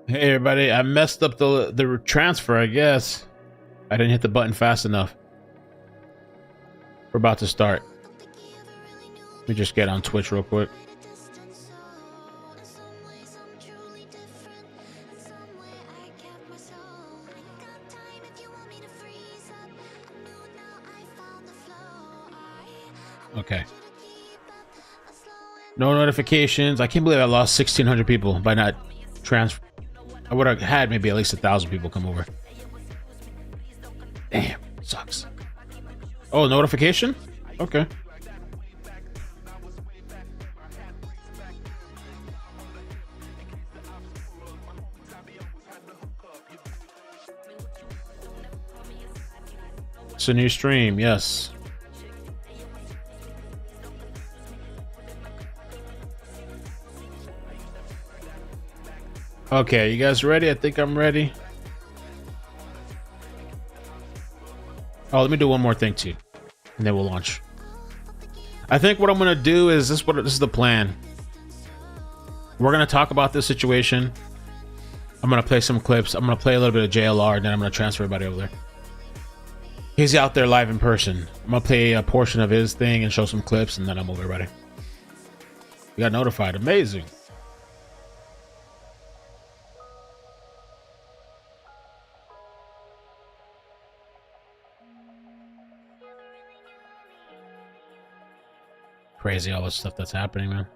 Hey everybody, I messed up the transfer, I guess. I didn't hit the button fast enough. We're about to start. Let me just get on Twitch real quick. Okay. No notifications. I can't believe I lost 1,600 people by not transfer. I would have had maybe at least 1,000 people come over. Damn, sucks. Oh, notification? Okay. It's a new stream, yes. Okay, you guys ready? I think I'm ready. Oh, let me do one more thing too, and then we'll launch. I think what I'm gonna do is this is the plan. We're gonna talk about this situation. I'm gonna play some clips. I'm gonna play a little bit of JLR, and then I'm gonna transfer everybody over there. He's out there live in person. I'm gonna play a portion of his thing and show some clips, and then I'm over everybody. We got notified. Amazing. Crazy all this stuff that's happening, man.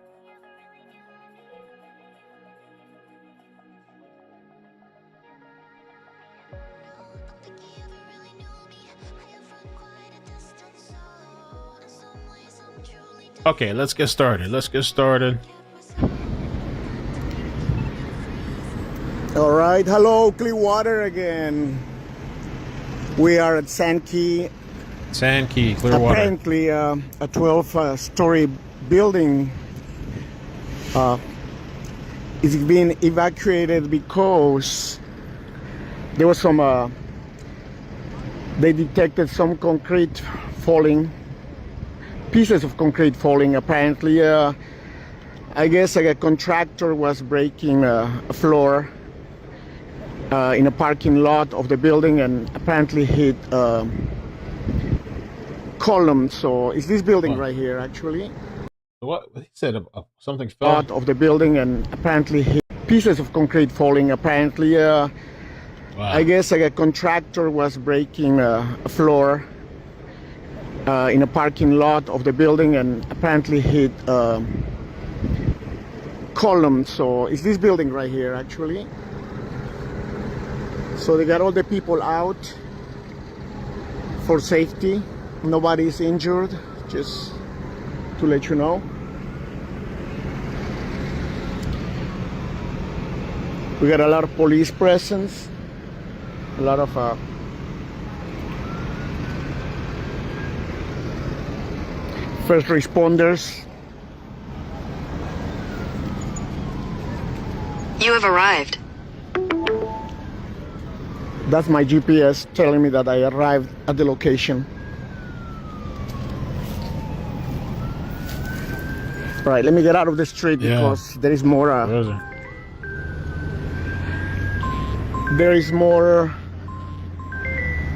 Okay, let's get started. All right, hello, Clearwater again. We are at Sandkey, Clearwater. Apparently, a 12-story building is being evacuated because there was some. They detected some concrete falling, pieces of concrete falling. Apparently, I guess a contractor was breaking a floor in a parking lot of the building and apparently hit columns. So is this building right here actually? What he said? Something fell out of the building and apparently hit pieces of concrete falling. Apparently, wow. I guess a contractor was breaking a floor in a parking lot of the building and apparently hit columns. So is this building right here actually? So they got all the people out for safety. Nobody is injured, just to let you know. We got a lot of police presence, a lot of first responders. You have arrived. That's my GPS telling me that I arrived at the location. Right, let me get out of the street because there is more. There is more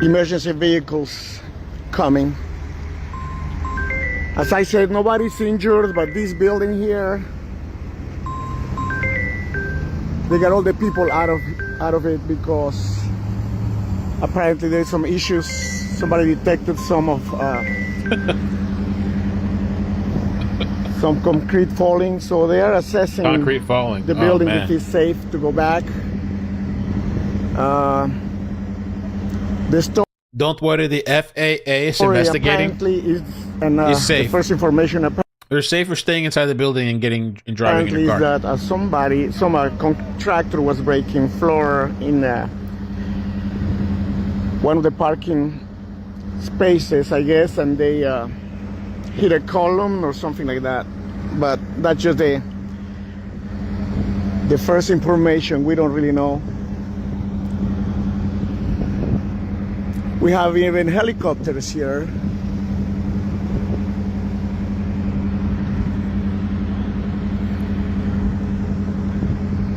emergency vehicles coming. As I said, nobody's injured, but this building here, they got all the people out of it because apparently there's some issues. Somebody detected some of some concrete falling, so they are assessing the building if it's safe to go back. Don't worry, the FAA is investigating. Apparently is safe. The first information they're safe for staying inside the building and driving in your car. Is that some contractor was breaking floor in one of the parking spaces, I guess, and they hit a column or something like that. But that's just the first information. We don't really know. We have even helicopters here.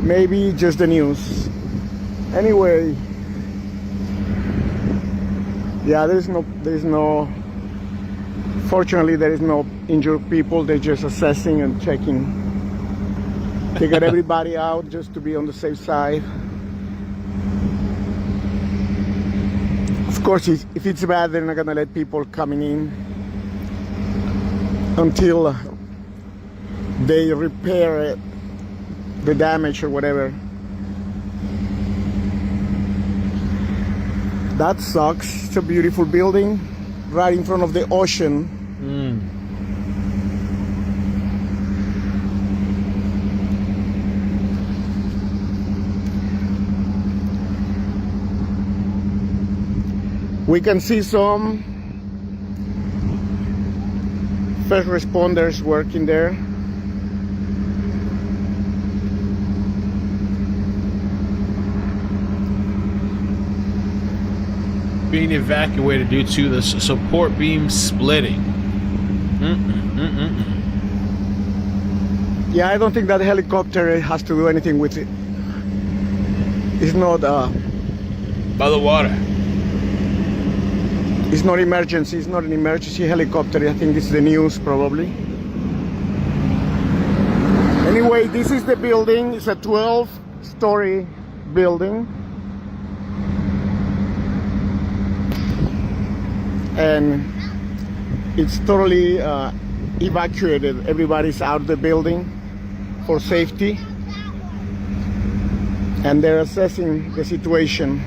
Maybe just the news. Anyway, yeah, there's no, fortunately there is no injured people. They're just assessing and checking. They got everybody out just to be on the safe side. Of course, if it's bad, they're not gonna let people coming in until they repair it, the damage or whatever. That sucks. It's a beautiful building right in front of the ocean. We can see some first responders working there. Being evacuated due to the support beam splitting. Yeah, I don't think that helicopter has to do anything with it. It's not By the water. it's not emergency. It's not an emergency helicopter. I think this is the news probably. Anyway, this is the building. It's a 12-story building. And it's totally evacuated. Everybody's out of the building for safety, and they're assessing the situation.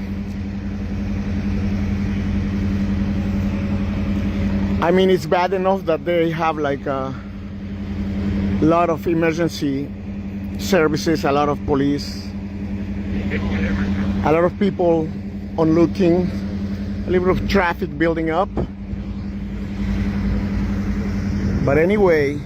I mean, it's bad enough that they have like a lot of emergency services, a lot of police, a lot of people on looking, a little bit of traffic building up. But anyway,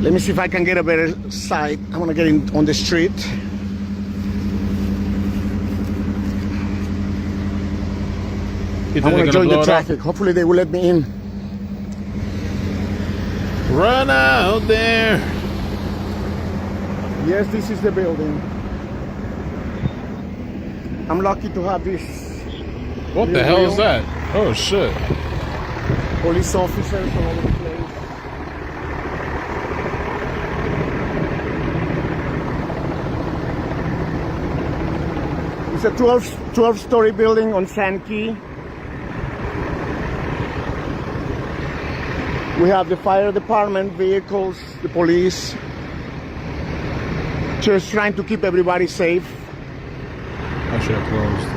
let me see if I can get a better sight. I want to get in on the street. I want to join the traffic. Hopefully they will let me in. Run out there. Yes, this is the building. I'm lucky to have this. What the hell is that? Oh shit. Police officers all over the place. It's a 12-story building on Sand Key. We have the fire department, vehicles, the police, just trying to keep everybody safe. I should have closed.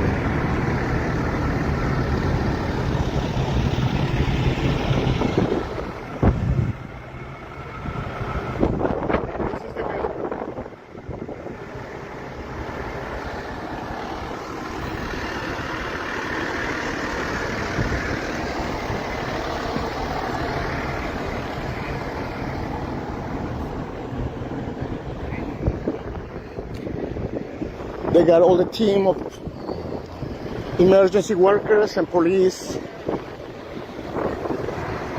They got all the team of emergency workers and police.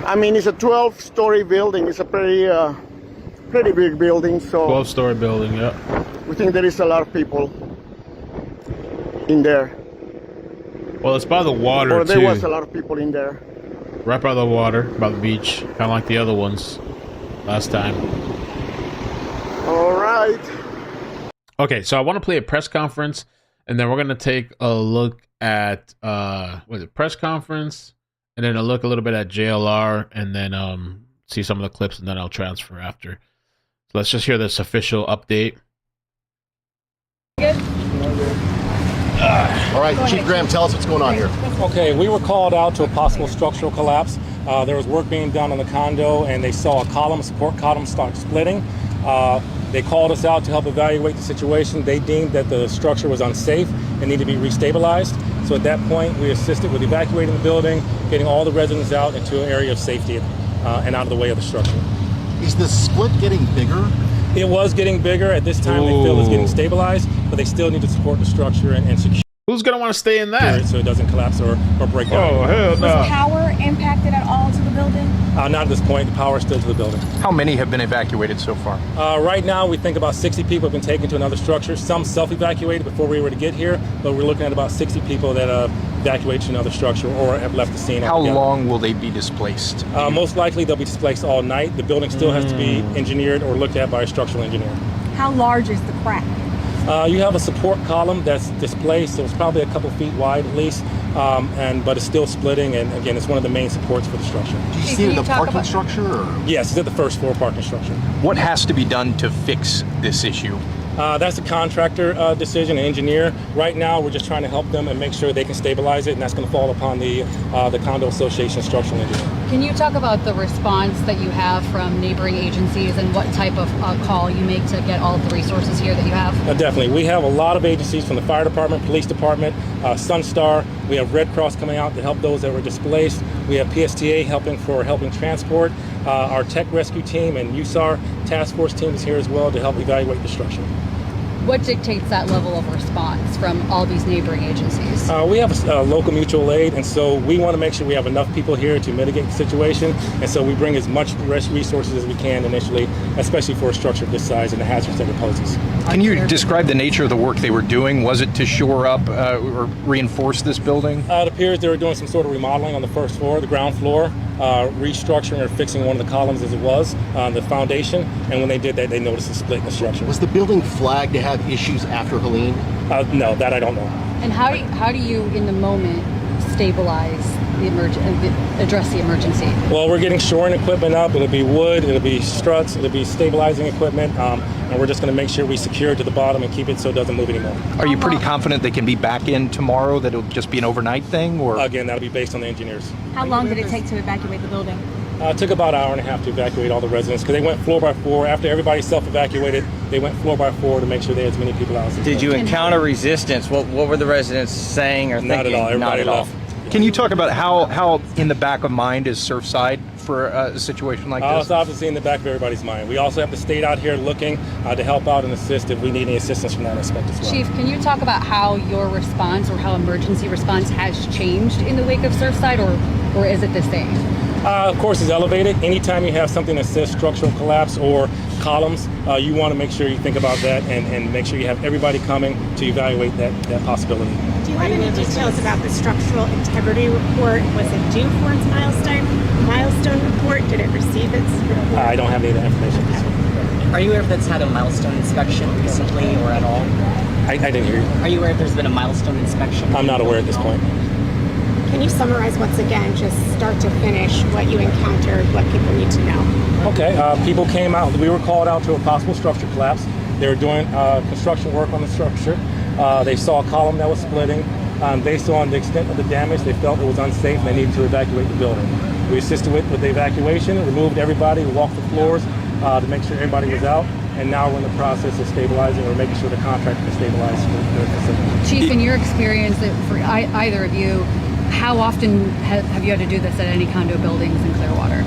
I mean, it's a 12-story building. It's a pretty big building. So 12-story building, yeah. We think there is a lot of people in there. Well, it's by the water, or there too. was a lot of people in there. Right by the water, by the beach. Kind of like the other ones last time. All right. Okay, so I want to play a press conference, and then we're going to take a look at, press conference, and then a little bit at JLR, and then see some of the clips, and then I'll transfer after. So let's just hear this official update. Good. All right, Chief Graham, tell us what's going on here. Okay, we were called out to a possible structural collapse. There was work being done on the condo, and they saw a support column start splitting. They called us out to help evaluate the situation. They deemed that the structure was unsafe and needed to be restabilized. So at that point, we assisted with evacuating the building, getting all the residents out into an area of safety and out of the way of the structure. Is the split getting bigger? It was getting bigger. At this time, they feel it's getting stabilized, but they still need to support the structure and secure Who's gonna want to stay in that? it so it doesn't collapse or break down. Oh hell no! Was power impacted at all to the building? Not at this point. The power is still to the building. How many have been evacuated so far? Right now, we think about 60 people have been taken to another structure. Some self-evacuated before we were to get here, but we're looking at about 60 people that evacuated to another structure or have left the scene. How altogether. long will they be displaced? Most likely, they'll be displaced all night. The building still has to be engineered or looked at by a structural engineer. How large is the crack? You have a support column that's displaced, so it's probably a couple feet wide at least, but it's still splitting, and again, it's one of the main supports for the structure. Do you see it in the parking structure? Or? Yes, it's at the first floor parking structure. What has to be done to fix this issue? That's a contractor decision, an engineer. Right now, we're just trying to help them and make sure they can stabilize it, and that's going to fall upon the Condo Association structural engineer. Can you talk about the response that you have from neighboring agencies and what type of call you make to get all of the resources here that you have? Definitely. We have a lot of agencies from the fire department, police department, Sunstar. We have Red Cross coming out to help those that were displaced. We have PSTA helping transport. Our tech rescue team and USAR task force team is here as well to help evaluate the structure. What dictates that level of response from all these neighboring agencies? We have a local mutual aid, and so we want to make sure we have enough people here to mitigate the situation, and so we bring as much resources as we can initially, especially for a structure of this size and the hazards that it poses. Can you describe the nature of the work they were doing? Was it to shore up or reinforce this building? It appears they were doing some sort of remodeling on the first floor, the ground floor, restructuring or fixing one of the columns as it was, the foundation, and when they did that, they noticed a split in the structure. Was the building flagged to have issues after Helene? No, that I don't know. And how do you, in the moment, stabilize address the emergency? Well, we're getting shoring equipment up. It'll be wood, it'll be struts, it'll be stabilizing equipment, and we're just going to make sure we secure it to the bottom and keep it so it doesn't move anymore. Are you pretty confident they can be back in tomorrow, that it'll just be an overnight thing? Or Again, that'll be based on the engineers. How long did it take to evacuate the building? It took about an hour and a half to evacuate all the residents because they went floor by floor. After everybody self-evacuated, they went floor by floor to make sure they had as many people out as Did you encounter resistance? What were the residents saying or thinking? Not at all. Everybody left. Can you talk about how in the back of mind is Surfside for a situation like this? It's obviously in the back of everybody's mind. We also have the state out here looking to help out and assist if we need any assistance from that aspect as well. Chief, can you talk about how your response or how emergency response has changed in the wake of Surfside, or is it the same? Of course, it's elevated. Anytime you have something that says structural collapse or columns, you want to make sure you think about that and make sure you have everybody coming to evaluate that possibility. Do you have any details about the structural integrity report? Was it due for its milestone report? Did it receive its report? I don't have any of that information. Are you aware if that's had a milestone inspection recently or at all? I didn't hear you. Are you aware if there's been a milestone inspection? I'm not aware at this point. Can you summarize once again, just start to finish, what you encountered, what people need to know? Okay, people came out. We were called out to a possible structure collapse. They were doing construction work on the structure. They saw a column that was splitting. Based on the extent of the damage, they felt it was unsafe and they needed to evacuate the building. We assisted with the evacuation, removed everybody, walked the floors to make sure everybody was out. And now we're in the process of stabilizing or making sure the contractor can stabilize the facility. Chief, in your experience, for either of you, how often have you had to do this at any condo buildings in Clearwater?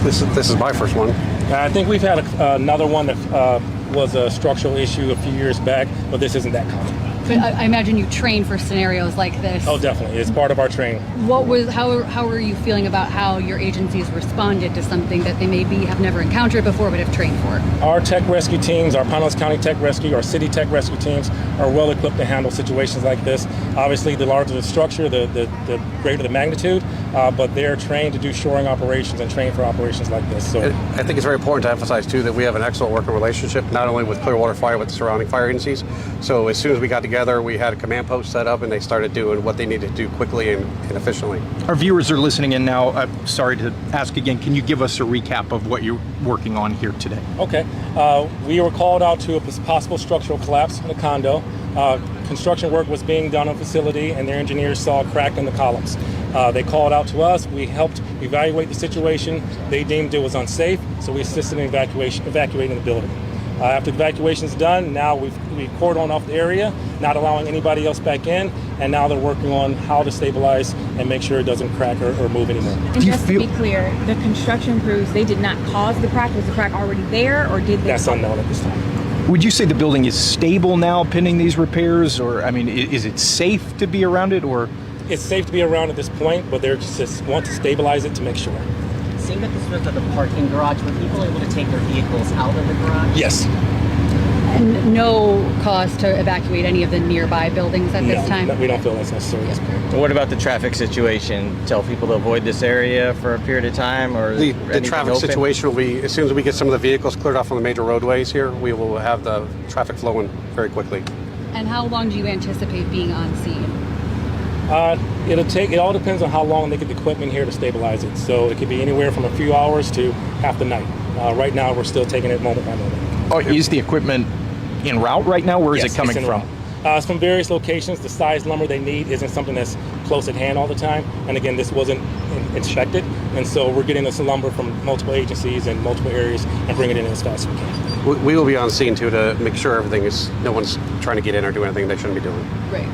This is my first one. I think we've had another one that was a structural issue a few years back, but this isn't that common. But I imagine you train for scenarios like this. Oh, definitely. It's part of our training. How are you feeling about how your agencies responded to something that they maybe have never encountered before but have trained for? Our tech rescue teams, our Condos County Tech Rescue, our city tech rescue teams are well equipped to handle situations like this. Obviously, the larger the structure, the greater the magnitude, but they're trained to do shoring operations and trained for operations like this. So I think it's very important to emphasize, too, that we have an excellent working relationship, not only with Clearwater Fire, but the surrounding fire agencies. So as soon as we got together, we had a command post set up, and they started doing what they needed to do quickly and efficiently. Our viewers are listening in now. I'm sorry to ask again, can you give us a recap of what you're working on here today? Okay. We were called out to a possible structural collapse in a condo. Construction work was being done on the facility, and their engineers saw a crack in the columns. They called out to us. We helped evaluate the situation. They deemed it was unsafe, so we assisted in evacuating the building. After the evacuation's done, now we've cordoned off the area, not allowing anybody else back in, and now they're working on how to stabilize and make sure it doesn't crack or move anymore. And just to be clear, the construction crews, they did not cause the crack. Was the crack already there, or did they? That's unknown at this time. Would you say the building is stable now pending these repairs, or I mean, is it safe to be around it, or? It's safe to be around at this point, but they just want to stabilize it to make sure. Seeing that this was at the parking garage, were people able to take their vehicles out of the garage? Yes. And no cause to evacuate any of the nearby buildings at this time? No, we don't feel that's necessary. What about the traffic situation? Tell people to avoid this area for a period of time, or The anything traffic open? situation will be, as soon as we get some of the vehicles cleared off on the major roadways here, we will have the traffic flowing very quickly. And how long do you anticipate being on scene? It all depends on how long they get the equipment here to stabilize it. So it could be anywhere from a few hours to half the night. Right now, we're still taking it moment by moment. Oh, is the equipment en route right now? Where is Yes, it coming it's en from? route. It's from various locations. The size lumber they need isn't something that's close at hand all the time. And again, this wasn't inspected. And so we're getting this lumber from multiple agencies and multiple areas and bringing it in as fast as we can. We will be on scene too to make sure everything is, no one's trying to get in or do anything they shouldn't be doing. Right.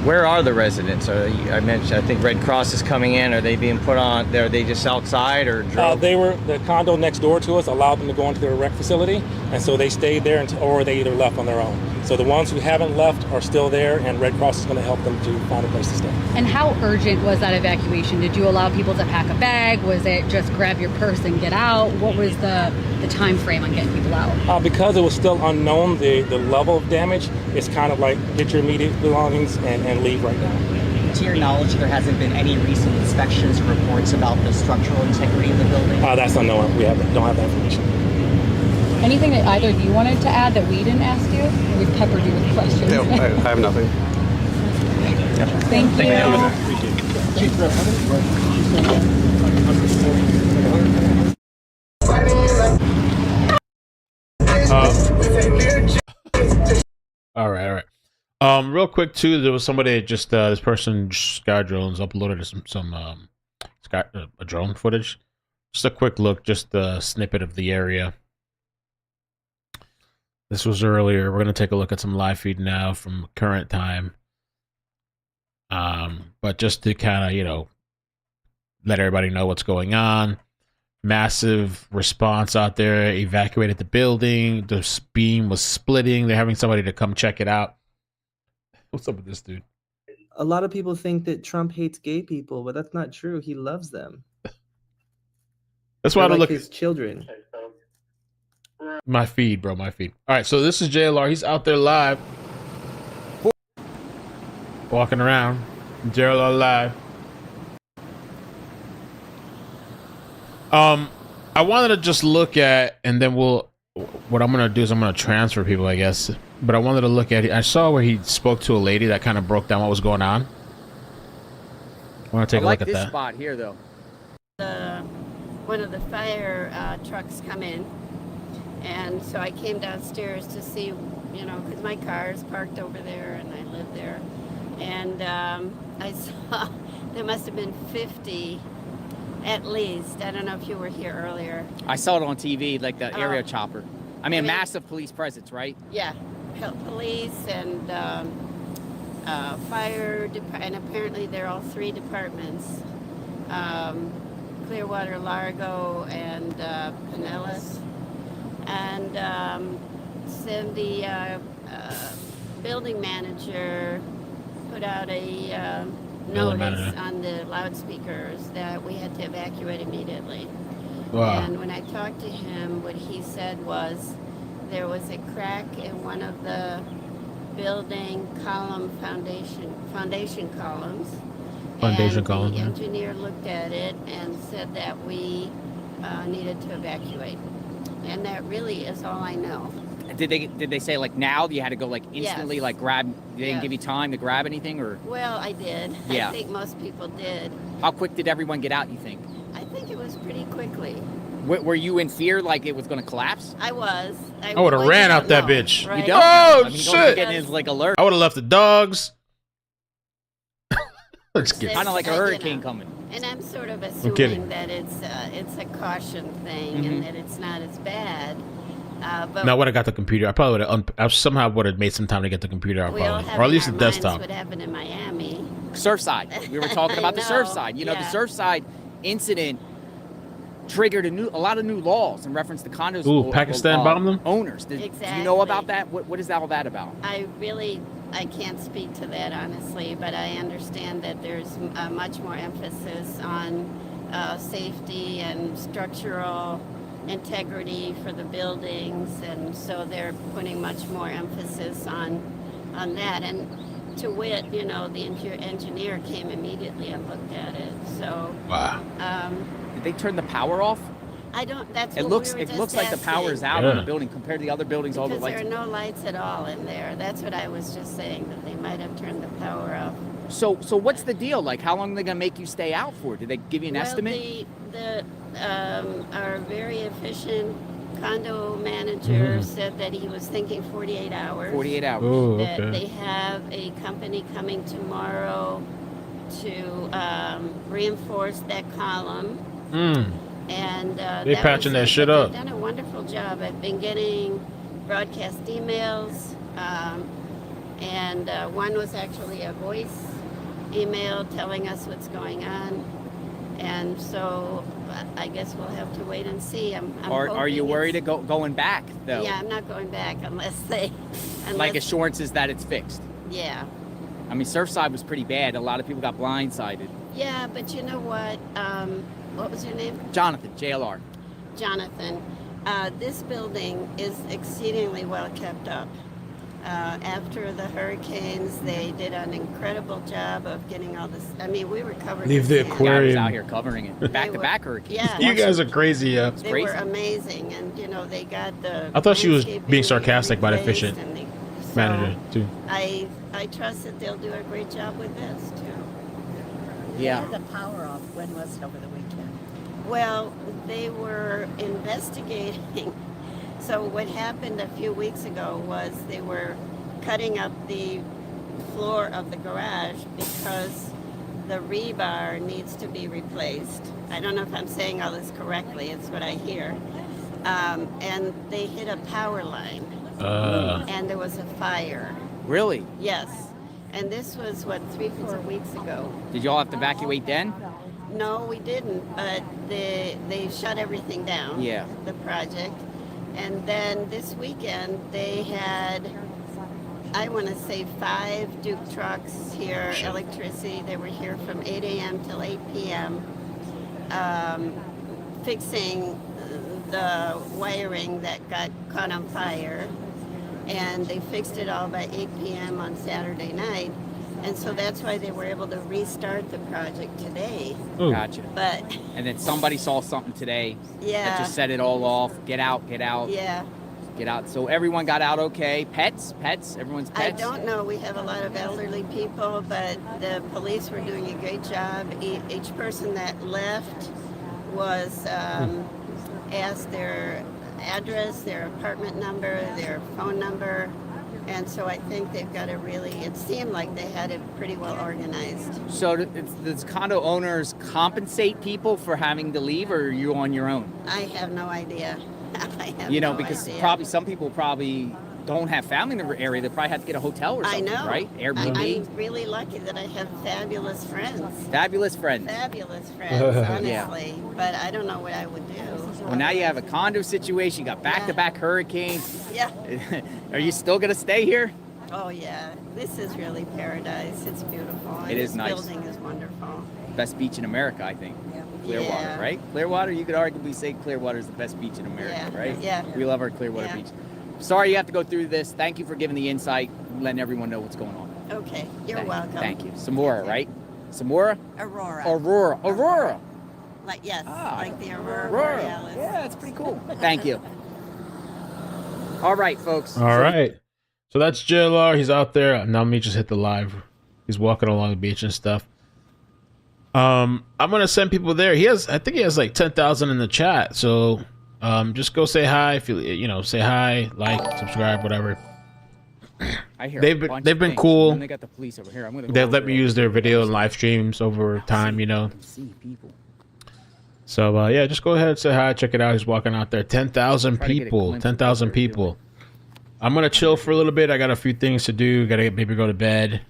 Where are the residents? I mentioned, I think Red Cross is coming in. Are they being put on? Are they just outside or drove? The condo next door to us allowed them to go into their rec facility, and so they stayed there or they either left on their own. So the ones who haven't left are still there, and Red Cross is going to help them to find a place to stay. And how urgent was that evacuation? Did you allow people to pack a bag? Was it just grab your purse and get out? What was the time frame on getting people out? Because it was still unknown, the level of damage, it's kind of like get your immediate belongings and leave right now. To your knowledge, there hasn't been any recent inspections or reports about the structural integrity of the building? That's unknown. We don't have that information. Anything that either of you wanted to add that we didn't ask you? Or we've peppered you with questions. No, I have nothing. Thank All right. Real quick too, there was somebody just this person, Sky Drones, uploaded some drone footage. Just a quick look, just a snippet of the area. This was earlier. We're gonna take a look at some live feed now from current time. But just to kind of, let everybody know what's going on. Massive response out there. Evacuated the building. The beam was splitting. They're having somebody to come check it out. What's up with this dude? A lot of people think that Trump hates gay people, but that's not true. He loves them. That's why I don't look his children. My feed, bro. My feed. All right, so this is JLR. He's out there live, walking around. JLR live. I wanted to just look at, and then what I'm gonna do is I'm gonna transfer people, I guess. But I wanted to look at. I saw where he spoke to a lady that kind of broke down what was going on. I want to take a look at that. I like this spot here, though. One of the fire trucks come in, and so I came downstairs to see, because my car is parked over there and I live there, and I saw there must have been 50 at least. I don't know if you were here earlier. I saw it on TV, like the area chopper. I mean, massive police presence, right? Yeah, police and fire, and apparently they're all three departments. Clearwater, Largo, and Pinellas. And Cindy, building manager, put out a notice on the loudspeakers that we had to evacuate immediately. Wow. And when I talked to him, what he said was there was a crack in one of the building foundation columns. The engineer looked at it and said that we needed to evacuate. And that really is all I know. Did they say like now you had to go like instantly, Yes. like grab? They didn't Yes. give you time to grab anything, or? Well, I did. Yeah. I think most people did. How quick did everyone get out? You think? I think it was pretty quickly. Were you in fear, like it was going to collapse? I was. I would have ran out that bitch. Right? You don't. Oh, I mean, you don't shit. get his like alert. I would have left the dogs. Let's get Kind of like a hurricane coming. And I'm sort of kidding. assuming that it's a caution thing and that it's not as bad. But No, I would have got the computer. I probably would have. I somehow would have made some time to get the computer out, we all probably, have or at in least our the minds desktop. what happened in Miami. Surfside. We were talking about the I Surfside. know, You know, yeah. the Surfside incident triggered a lot of new laws in reference to condos. Ooh, Pakistan bombed them? Owners. Do you know about that? What is all that about? I can't speak to that honestly, but I understand that there's much more emphasis on safety and structural integrity for the buildings, and so they're putting much more emphasis on that. And to wit, you know, the engineer came immediately and looked at it. So wow. Did they turn the power off? I don't. That's It what looks. we were It just looks like the power is asking. out in the building compared to the other buildings. All the Because lights. there are no lights at all in there. That's what I was just saying, that they might have turned the power off. So what's the deal? Like, how long are they gonna make you stay out for? Did they give you an estimate? Our very efficient condo manager said that he was thinking 48 hours. 48 hours. Ooh, That okay. they have a company coming tomorrow to reinforce that column. And They patching that shit up. They've done a wonderful job. I've been getting broadcast emails, and one was actually a voice email telling us what's going on. And so I guess we'll have to wait and see. Are you worried of going back though? Yeah, I'm not going back unless they. Like assurances that it's fixed. Yeah. I mean, Surfside was pretty bad. A lot of people got blindsided. Yeah, but you know what? What was your name? Jonathan, JLR. Jonathan. This building is exceedingly well kept up. After the hurricanes, they did an incredible job of getting all this. I mean, we were covered. Leave in the sand. aquarium. I was out here covering it. Back to back hurricanes. Yeah. You guys are crazy, yeah. They were amazing, and you know they got the. I thought she was landscaping being sarcastic about replaced, efficient and manager too. I trust that they'll do a great job with this too. Yeah. The power off. When was it over the weekend? Well, they were investigating. So what happened a few weeks ago was they were cutting up the floor of the garage because the rebar needs to be replaced. I don't know if I'm saying all this correctly. It's what I hear. And they hit a power line. And there was a fire. Really? Yes. And this was, 3-4 weeks ago. Did y'all have to evacuate then? No, we didn't, but they shut everything down. Yeah. The project. And then this weekend they had, I want to say 5 Duke trucks here, electricity. They were here from 8 a.m. till 8 p.m. Fixing the wiring that got caught on fire. And they fixed it all by 8 p.m. on Saturday night. And so that's why they were able to restart the project today. Gotcha. But And then somebody saw something today Yeah. that just set it all off. Get out, get out. yeah, Get out. So everyone got out okay. Pets, everyone's I pets. don't know. We have a lot of elderly people, but the police were doing a great job. Each person that left was asked their address, their apartment number, their phone number. And so I think they've got it seemed like they had it pretty well organized. So does condo owners compensate people for having to leave, or are you on your own? I have no idea. I have You know, no because idea. probably some people don't have family in the area. They probably have to get a hotel or I something, know. right? Airbnb. I'm really lucky that I have fabulous friends. Fabulous friends. Fabulous friends, honestly. But I don't know what I would do. Well, now you have a condo situation. You got back-to-back hurricanes. Yeah. Are you still going to stay here? Oh yeah, this is really paradise. It's beautiful. It is this nice. Building is wonderful. Best beach in America, I think. Clearwater, Yeah. right? Clearwater, you could arguably say Clearwater is the best beach in America, Yeah. right? Yeah. We love our Clearwater Yeah. beach. Sorry you have to go through this. Thank you for giving the insight, letting everyone know what's going on. Okay, you're welcome. Thank you. Samora, right? Samora? Aurora. Aurora. Like yes, Ah, like the Aurora Aurora. Borealis. Yeah, that's pretty cool. Thank you. All right, folks. All right. So that's JLR. He's out there. Now me just hit the live. He's walking along the beach and stuff. I'm gonna send people there. I think he has like 10,000 in the chat. So just go say hi. If you say hi, like, subscribe, whatever. I hear They've been cool. And they got the police over here. I'm gonna go They've over let me there. use their video and live streams over time. See people. So yeah, just go ahead and say hi, check it out. He's walking out there. 10,000 people. 10,000 people. I'm gonna chill for a little bit. I got a few things to do. Gotta maybe go to bed,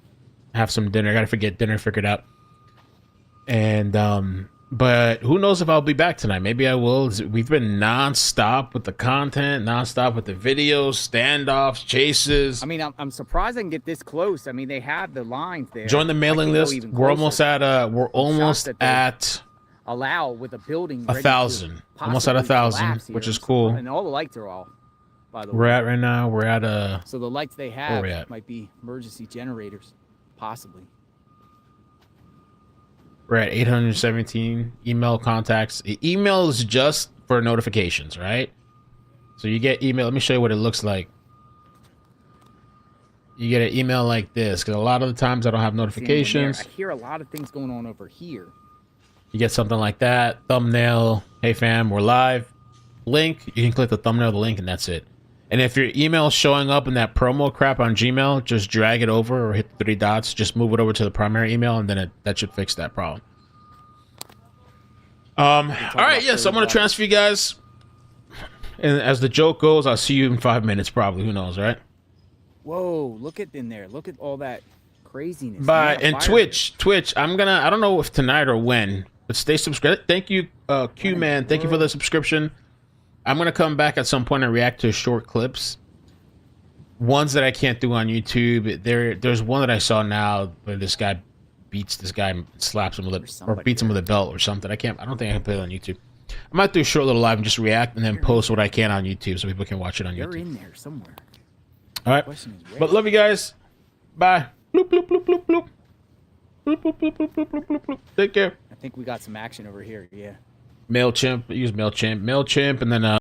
have some dinner. Gotta get dinner figured out. And but who knows if I'll be back tonight? Maybe I will. We've been non-stop with the content, non-stop with the videos, standoffs, chases. I mean, I'm surprised I can get this close. I mean, they have the lines there. Join the mailing list. We're almost at allow with a building 1,000. Almost at 1,000, which is cool. And all the lights are off. By the way, we're at right now. We're at so the lights they have might be emergency generators, possibly. We're at 817 email contacts. Email is just for notifications, right? So you get email. Let me show you what it looks like. You get an email like this, because a lot of the times I don't have notifications. I hear a lot of things going on over here. You get something like that. Thumbnail. Hey fam, we're live. Link. You can click the thumbnail of the link and that's it. And if your email is showing up in that promo crap on Gmail, just drag it over or hit the 3 dots. Just move it over to the primary email, and then that should fix that problem. All right, yes, I'm going to transfer you guys. And as the joke goes, I'll see you in 5 minutes probably. Who knows, right? Whoa, look at in there. Look at all that craziness. But and Twitch, I'm going to, I don't know if tonight or when, but stay subscribed. Thank you, Q-Man. Thank you for the subscription. I'm going to come back at some point and react to short clips. Ones that I can't do on YouTube. There's one that I saw now where this guy beats this guy and slaps him with it, or beats him with a belt or something. I don't think I can play it on YouTube. I might do a short little live and just react and then post what I can on YouTube so people can watch it on YouTube. They're in there somewhere. All right. But love you guys. Bye. Bloop, bloop, bloop, bloop, bloop. Bloop, bloop, bloop, bloop, bloop, bloop, bloop. Take care. I think we got some action over here. Yeah. MailChimp. Use MailChimp. MailChimp, and then